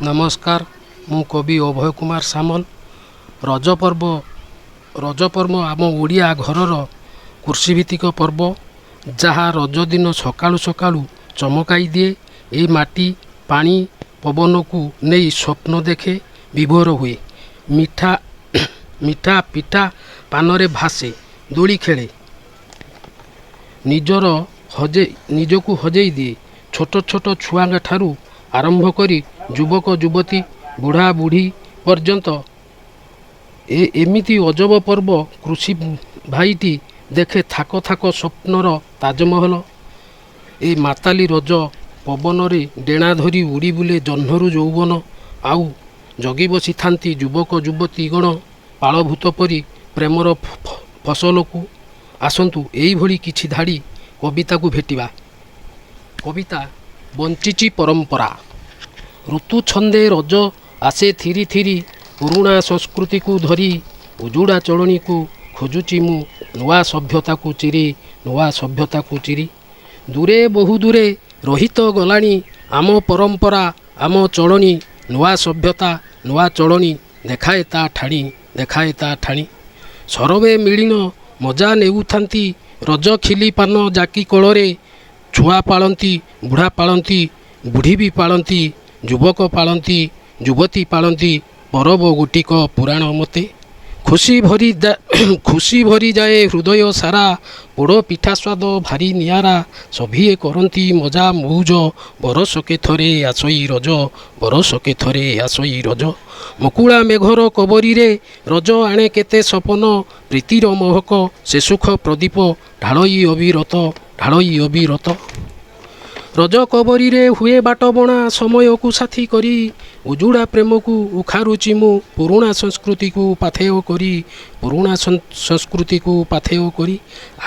नमस्कार मु कवि अभय कुमार सामल। रज पर्व आम ओडिया घरर कृषिभित्तिक पर्व जहाँ रज दिन सकाळु सकाळु चमकाई दिए। ए माटी पानी पवन को नहीं स्वप्न देखे विभोर हुए। मिठा मिठा पिठा पानरे भासे दोली खेले निजको हजेई दिए। छोट छोट छुआ ठारू आरंभ करी युवक युवती बुढ़ा बुढ़ी पर्यंत एमिति अजब पर्व कृषि भाईटी देखे थाक थाक स्वप्नर ताजमहल। ए माताली रज पवन रे डेणा धरी उड़ी बुले जह्नरु यौवन आउ जगी बसी थांती युवक युवती गण पालभूत परी प्रेमर फसल को आसंतु एई भली किछि धाड़ी कविता को भेटिबा। कविता बंचिची परंपरा। ऋतु छंदे रज आसे थिरी थिरी पुरुणा संस्कृति को धरी उजुड़ा चलनी को खोजुची मु नुआ सभ्यता को चिरी दूरे बहु दूरे रहित गलानी आम परंपरा आम चलनी नुआ सभ्यता नुआ चलनी देखाए ता ठाणी सरवे मिलिन मजा नेउथांती रज खिली पान जाकी कलरे छुआ पालती बुढ़ा पालती बुढ़ी भी पालती युवक पालती युवती पालती परब गोटिक पुराण मते खुशी भरी जाए हृदय सारा पोड़ पिठा स्वाद भारी नियारा सभिए करती मजा मौज बरसके थरे आसई रज मकुड़ा मेघर कबरी रे रज आणे केते सपन प्रीतिर महक से सुख प्रदीप ढालई अविरत रज कबरी रे हुए बाट बणा समय को साथी करी उजुड़ा प्रेम को उखारुची मु पुरुणा संस्कृति को पाथेय करी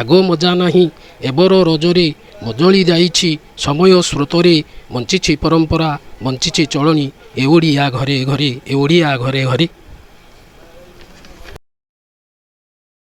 आग मजा नहीं एबर रजरे बदली जाइछि समय स्रोतरे बंचिछि परंपरा बंचिछि चलनी ए ओडिया घरे घरे।